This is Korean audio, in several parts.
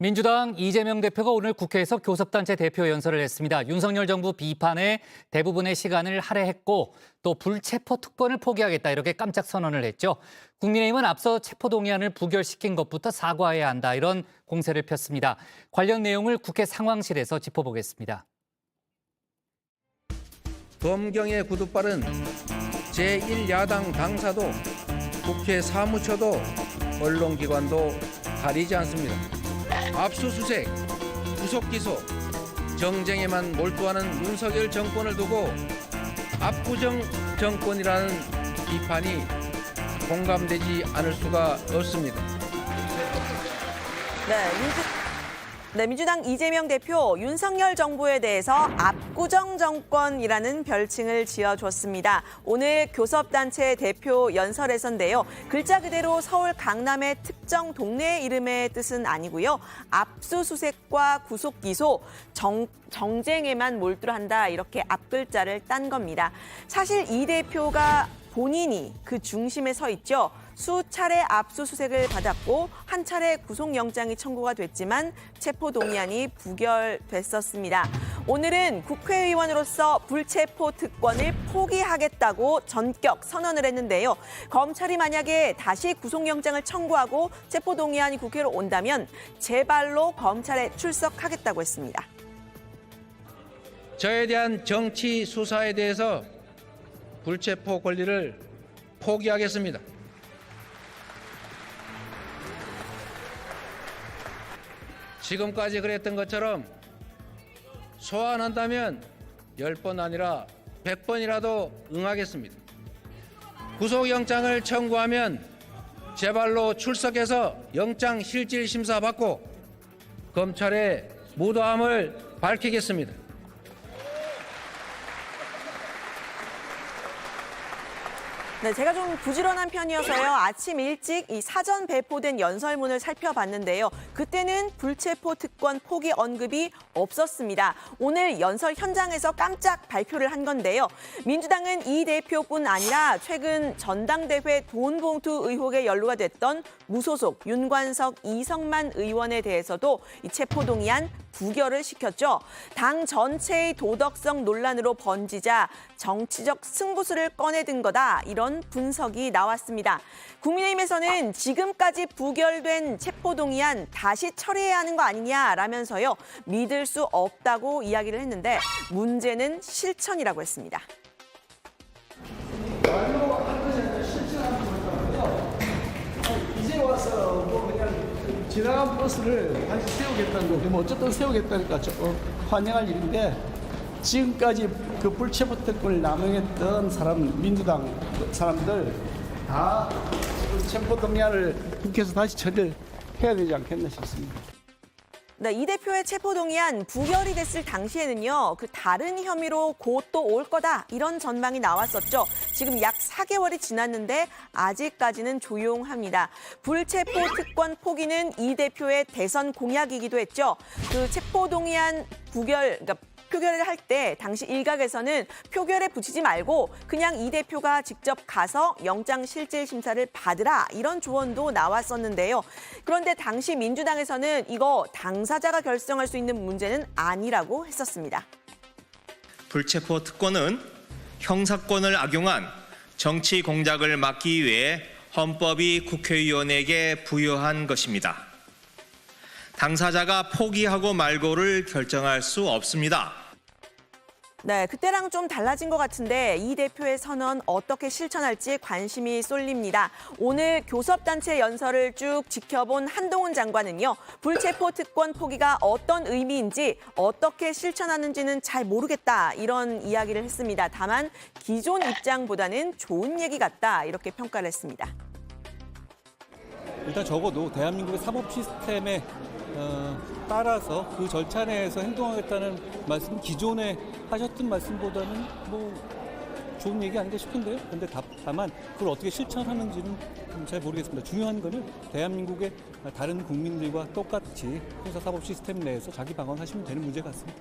민주당 이재명 대표가 오늘 국회에서 교섭단체 대표 연설을 했습니다. 윤석열 정부 비판에 대부분의 시간을 할애했고 또 불체포 특권을 포기하겠다 이렇게 깜짝 선언을 했죠. 국민의힘은 앞서 체포동의안을 부결시킨 것부터 사과해야 한다 이런 공세를 폈습니다. 관련 내용을 국회 상황실에서 짚어보겠습니다. 검경의 구두발은 제1야당 당사도 국회 사무처도 언론기관도 가리지 않습니다. 압수수색, 구속기소, 정쟁에만 몰두하는 윤석열 정권을 두고 압구정 정권이라는 비판이 공감되지 않을 수가 없습니다. 민주당 이재명 대표 윤석열 정부에 대해서 압구정 정권이라는 별칭을 지어줬습니다. 오늘 교섭단체 대표 연설에서인데요. 글자 그대로 서울 강남의 특정 동네 이름의 뜻은 아니고요. 압수수색과 구속기소, 정쟁에만 몰두한다 이렇게 앞글자를 딴 겁니다. 사실 이 대표가 본인이 그 중심에 서 있죠. 수차례 압수수색을 받았고 한 차례 구속영장이 청구가 됐지만 체포동의안이 부결됐었습니다. 오늘은 국회의원으로서 불체포 특권을 포기하겠다고 전격 선언을 했는데요. 검찰이 만약에 다시 구속영장을 청구하고 체포동의안이 국회로 온다면 제 발로 검찰에 출석하겠다고 했습니다. 저에 대한 정치 수사에 대해서 불체포 권리를 포기하겠습니다. 지금까지 그랬던 것처럼 소환한다면 10번 아니라 100번이라도 응하겠습니다. 구속영장을 청구하면 제 발로 출석해서 영장 실질 심사 받고 검찰의 무도함을 밝히겠습니다. 네, 제가 좀 부지런한 편이어서요. 아침 일찍 이 사전 배포된 연설문을 살펴봤는데요. 그때는 불체포 특권 포기 언급이 없었습니다. 오늘 연설 현장에서 깜짝 발표를 한 건데요. 민주당은 이 대표뿐 아니라 최근 전당대회 돈봉투 의혹에 연루가 됐던 무소속 윤관석, 이성만 의원에 대해서도 이 체포동의안 부결을 시켰죠. 당 전체의 도덕성 논란으로 번지자 정치적 승부수를 꺼내든 거다. 이런 분석이 나왔습니다. 국민의힘에서는 지금까지 부결된 체포동의안 다시 처리해야 하는 거 아니냐라면서요. 믿을 수 없다고 이야기를 했는데 문제는 실천이라고 했습니다. 이제 와서 뭐 그냥 지나간 버스를 다시 세우겠다는 거, 뭐 어쨌든 세우겠다니까 환영할 일인데 지금까지 그 불체포 특권을 남용했던 민주당 사람들 다 체포동의안을 국회에서 다시 처리를 해야 되지 않겠나 싶습니다. 네, 이 대표의 체포동의안 부결이 됐을 당시에는요. 그 다른 혐의로 곧 또 올 거다 이런 전망이 나왔었죠. 지금 약 4개월이 지났는데 아직까지는 조용합니다. 불체포 특권 포기는 이 대표의 대선 공약이기도 했죠. 그 체포동의안 표결을 할 때 당시 일각에서는 표결에 붙이지 말고 그냥 이 대표가 직접 가서 영장 실질 심사를 받으라 이런 조언도 나왔었는데요. 그런데 당시 민주당에서는 이거 당사자가 결정할 수 있는 문제는 아니라고 했었습니다. 불체포 특권은 형사권을 악용한 정치 공작을 막기 위해 헌법이 국회의원에게 부여한 것입니다. 당사자가 포기하고 말고를 결정할 수 없습니다. 네, 그때랑 좀 달라진 것 같은데 이 대표의 선언 어떻게 실천할지 관심이 쏠립니다. 오늘 교섭단체 연설을 쭉 지켜본 한동훈 장관은요. 불체포 특권 포기가 어떤 의미인지 어떻게 실천하는지는 잘 모르겠다 이런 이야기를 했습니다. 다만 기존 입장보다는 좋은 얘기 같다 이렇게 평가를 했습니다. 일단 적어도 대한민국의 사법 시스템에 따라서 그 절차 내에서 행동하겠다는 말씀, 기존에 하셨던 말씀보다는 뭐 좋은 얘기 아닌가 싶은데요. 그런데 다만 그걸 어떻게 실천하는지는 잘 모르겠습니다. 중요한 거는 대한민국의 다른 국민들과 똑같이 형사사법 시스템 내에서 자기 방어하시면 되는 문제 같습니다.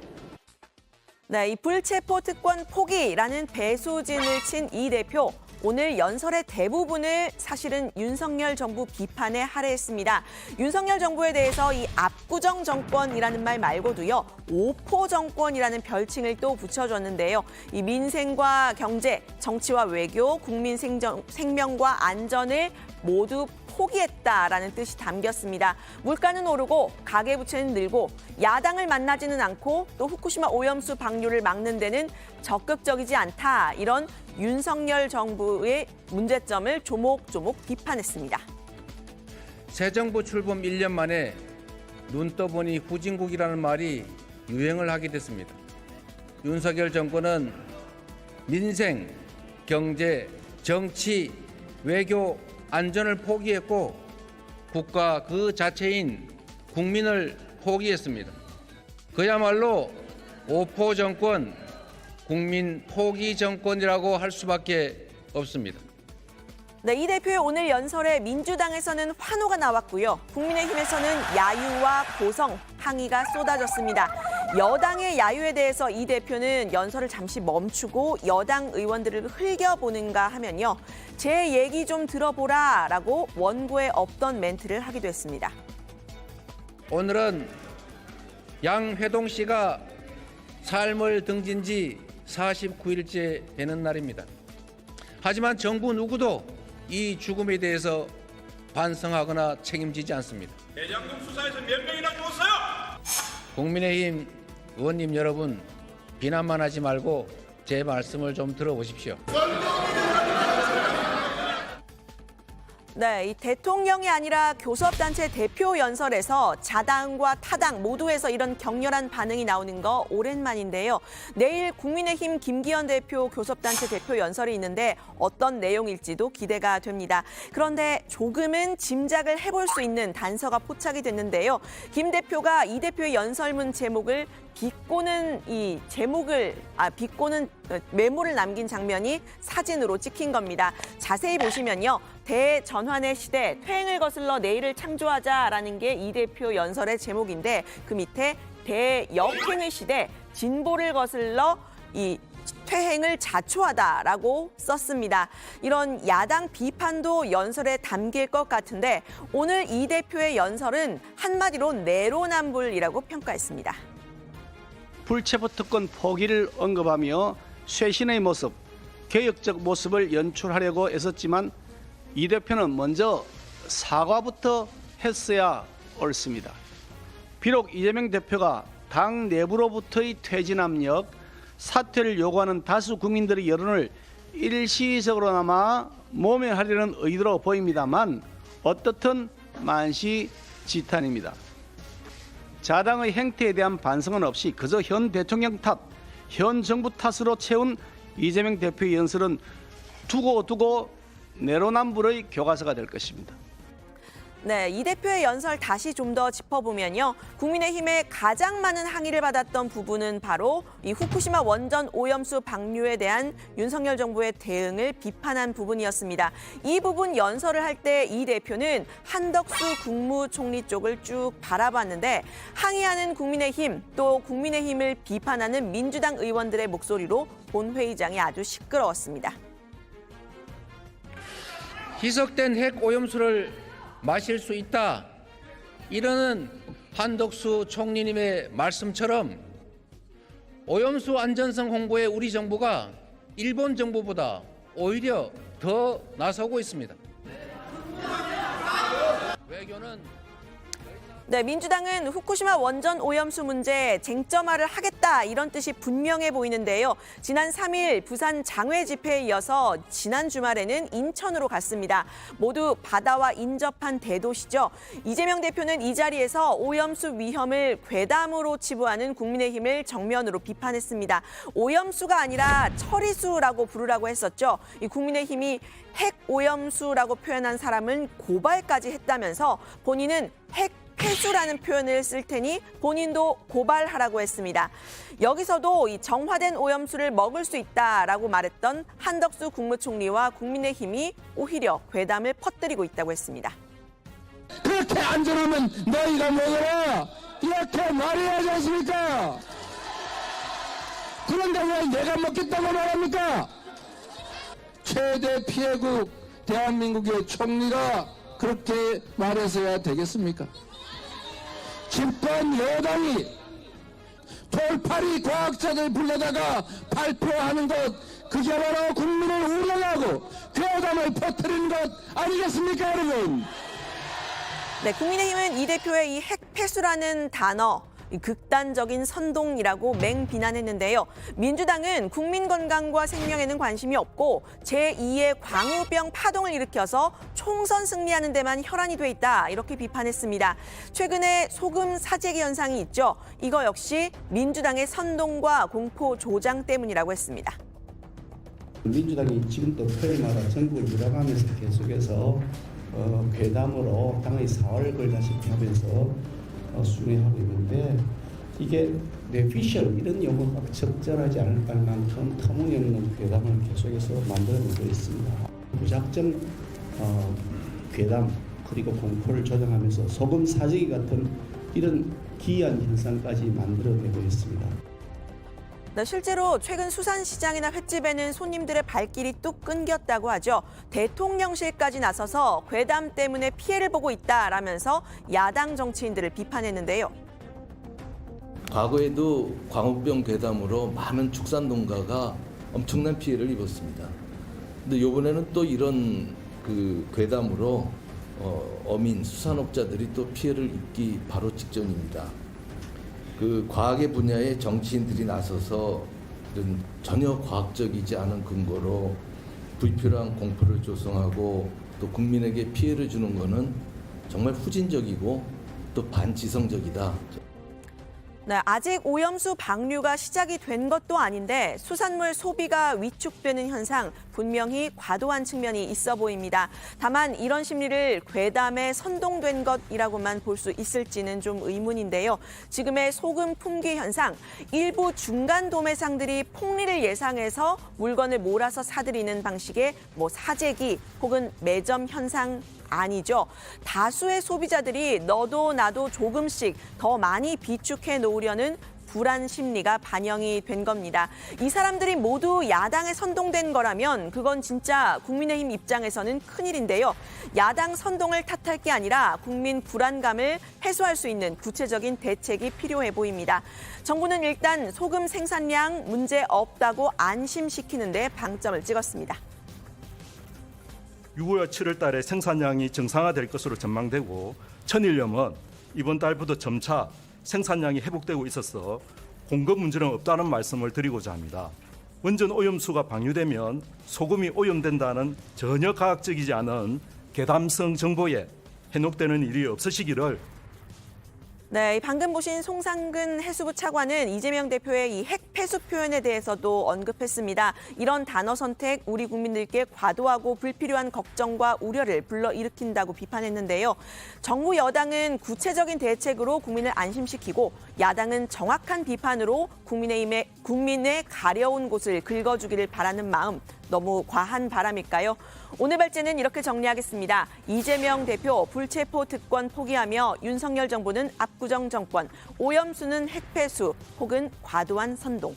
네, 이 불체포 특권 포기라는 배수진을 친 이 대표. 오늘 연설의 대부분을 사실은 윤석열 정부 비판에 할애했습니다. 윤석열 정부에 대해서 이 압구정 정권이라는 말 말고도요, 오포 정권이라는 별칭을 또 붙여줬는데요. 이 민생과 경제, 정치와 외교, 국민 생명과 안전을 모두 포기했다라는 뜻이 담겼습니다. 물가는 오르고 가계부채는 늘고 야당을 만나지는 않고 또 후쿠시마 오염수 방류를 막는 데는 적극적이지 않다. 이런 윤석열 정부의 문제점을 조목조목 비판했습니다. 새 정부 출범 1년 만에 눈 떠보니 후진국이라는 말이 유행을 하게 됐습니다. 윤석열 정권은 민생, 경제, 정치, 외교, 안전을 포기했고 국가 그 자체인 국민을 포기했습니다. 그야말로 오포 정권, 국민 포기 정권이라고 할 수밖에 없습니다. 네, 이 대표의 오늘 연설에 민주당에서는 환호가 나왔고요. 국민의힘에서는 야유와 고성, 항의가 쏟아졌습니다. 여당의 야유에 대해서 이 대표는 연설을 잠시 멈추고 여당 의원들을 흘겨보는가 하면요. 제 얘기 좀 들어보라라고 원고에 없던 멘트를 하기도 했습니다. 오늘은 양회동 씨가 삶을 등진 지 49일째 되는 날입니다. 하지만 정부 누구도 이 죽음에 대해서 반성하거나 책임지지 않습니다. 대장동 수사에서 몇 명이나 죽었어요? 국민의힘 의원님 여러분, 비난만 하지 말고 제 말씀을 좀 들어보십시오. 네, 이 대통령이 아니라 교섭단체 대표 연설에서 자당과 타당 모두에서 이런 격렬한 반응이 나오는 거 오랜만인데요. 내일 국민의힘 김기현 대표 교섭단체 대표 연설이 있는데 어떤 내용일지도 기대가 됩니다. 그런데 조금은 짐작을 해볼 수 있는 단서가 포착이 됐는데요. 김 대표가 이 대표의 연설문 제목을 비꼬는 메모를 남긴 장면이 사진으로 찍힌 겁니다. 자세히 보시면요. 대전환의 시대, 퇴행을 거슬러 내일을 창조하자라는 게 이 대표 연설의 제목인데 그 밑에 대역행의 시대, 진보를 거슬러 이 퇴행을 자초하다라고 썼습니다. 이런 야당 비판도 연설에 담길 것 같은데 오늘 이 대표의 연설은 한마디로 내로남불이라고 평가했습니다. 불체포 특권 포기를 언급하며 쇄신의 모습, 개혁적 모습을 연출하려고 애썼지만 이 대표는 먼저 사과부터 했어야 옳습니다. 비록 이재명 대표가 당 내부로부터의 퇴진 압력, 사퇴를 요구하는 다수 국민들의 여론을 일시적으로나마 모면하려는 의도로 보입니다만 어떻든 만시지탄입니다. 자당의 행태에 대한 반성은 없이 그저 현 대통령 탓, 현 정부 탓으로 채운 이재명 대표의 연설은 두고 내로남불의 교과서가 될 것입니다. 네, 이 대표의 연설 다시 좀 더 짚어보면요. 국민의힘의 가장 많은 항의를 받았던 부분은 바로 이 후쿠시마 원전 오염수 방류에 대한 윤석열 정부의 대응을 비판한 부분이었습니다. 이 부분 연설을 할 때 이 대표는 한덕수 국무총리 쪽을 쭉 바라봤는데 항의하는 국민의힘 또 국민의힘을 비판하는 민주당 의원들의 목소리로 본회의장이 아주 시끄러웠습니다. 희석된 핵 오염수를 마실 수 있다. 이러는 한덕수 총리님의 말씀처럼 오염수 안전성 홍보에 우리 정부가 일본 정부보다 오히려 더 나서고 있습니다. 외교는 네, 민주당은 후쿠시마 원전 오염수 문제 쟁점화를 하겠다 이런 뜻이 분명해 보이는데요. 지난 3일 부산 장외 집회에 이어서 지난 주말에는 인천으로 갔습니다. 모두 바다와 인접한 대도시죠. 이재명 대표는 이 자리에서 오염수 위험을 괴담으로 치부하는 국민의힘을 정면으로 비판했습니다. 오염수가 아니라 처리수라고 부르라고 했었죠. 이 국민의힘이 핵 오염수라고 표현한 사람은 고발까지 했다면서 본인은 폐수라는 표현을 쓸 테니 본인도 고발하라고 했습니다. 여기서도 이 정화된 오염수를 먹을 수 있다라고 말했던 한덕수 국무총리와 국민의힘이 오히려 괴담을 퍼뜨리고 있다고 했습니다. 그렇게 안전하면 너희가 먹어라 이렇게 말해야 하지 않습니까? 그런데 왜 내가 먹겠다고 말합니까? 최대 피해국 대한민국의 총리가 그렇게 말해서야 되겠습니까? 집권 여당이 돌팔이 과학자들 불러다가 발표하는 것, 그게 바로 국민을 우려하고 괴담을 퍼뜨리는 것 아니겠습니까, 여러분? 네, 국민의힘은 이 대표의 이 핵폐수라는 단어, 이 극단적인 선동이라고 맹비난했는데요. 민주당은 국민 건강과 생명에는 관심이 없고 제2의 광우병 파동을 일으켜서 총선 승리하는 데만 혈안이 돼 있다, 이렇게 비판했습니다. 최근에 소금 사재기 현상이 있죠. 이거 역시 민주당의 선동과 공포 조장 때문이라고 했습니다. 민주당이 지금도 토요일마다 전국을 돌아가면서 계속해서 괴담으로 당의 사활을 걸다시피 하면서 순회하고 있는데, 이게 뇌피셜 이런 용어가 적절하지 않을 만큼 터무니없는 괴담을 계속해서 만들어내고 있습니다. 무작정 괴담 그리고 공포를 조장하면서 소금 사재기 같은 이런 기이한 현상까지 만들어내고 있습니다. 네, 실제로 최근 수산시장이나 횟집에는 손님들의 발길이 뚝 끊겼다고 하죠. 대통령실까지 나서서 괴담 때문에 피해를 보고 있다라면서 야당 정치인들을 비판했는데요. 과거에도 광우병 괴담으로 많은 축산 농가가 엄청난 피해를 입었습니다. 근데 이번에는 또 이런 괴담으로 어민 수산업자들이 또 피해를 입기 바로 직전입니다. 과학의 분야에 정치인들이 나서서 이런 전혀 과학적이지 않은 근거로 불필요한 공포를 조성하고 또 국민에게 피해를 주는 것은 정말 후진적이고 또 반지성적이다. 네, 아직 오염수 방류가 시작이 된 것도 아닌데 수산물 소비가 위축되는 현상, 분명히 과도한 측면이 있어 보입니다. 다만 이런 심리를 괴담에 선동된 것이라고만 볼 수 있을지는 좀 의문인데요. 지금의 소금 품귀 현상, 일부 중간 도매상들이 폭리를 예상해서 물건을 몰아서 사들이는 방식의 사재기 혹은 매점 현상 아니죠. 다수의 소비자들이 너도 나도 조금씩 더 많이 비축해 놓으려는 불안 심리가 반영이 된 겁니다. 이 사람들이 모두 야당에 선동된 거라면 그건 진짜 국민의힘 입장에서는 큰일인데요. 야당 선동을 탓할 게 아니라 국민 불안감을 해소할 수 있는 구체적인 대책이 필요해 보입니다. 정부는 일단 소금 생산량 문제 없다고 안심시키는 데 방점을 찍었습니다. 6월 7월 달에 생산량이 정상화될 것으로 전망되고 천일염은 이번 달부터 점차 생산량이 회복되고 있어서 공급 문제는 없다는 말씀을 드리고자 합니다. 원전 오염수가 방류되면 소금이 오염된다는 전혀 과학적이지 않은 괴담성 정보에 현혹되는 일이 없으시기를. 네, 방금 보신 송상근 해수부 차관은 이재명 대표의 이 핵폐수 표현에 대해서도 언급했습니다. 이런 단어 선택 우리 국민들께 과도하고 불필요한 걱정과 우려를 불러일으킨다고 비판했는데요. 정부 여당은 구체적인 대책으로 국민을 안심시키고 야당은 정확한 비판으로 국민의 가려운 곳을 긁어주기를 바라는 마음, 너무 과한 바람일까요? 오늘 발제는 이렇게 정리하겠습니다. 이재명 대표 불체포 특권 포기하며 윤석열 정부는 압구정 정권, 오염수는 핵폐수 혹은 과도한 선동.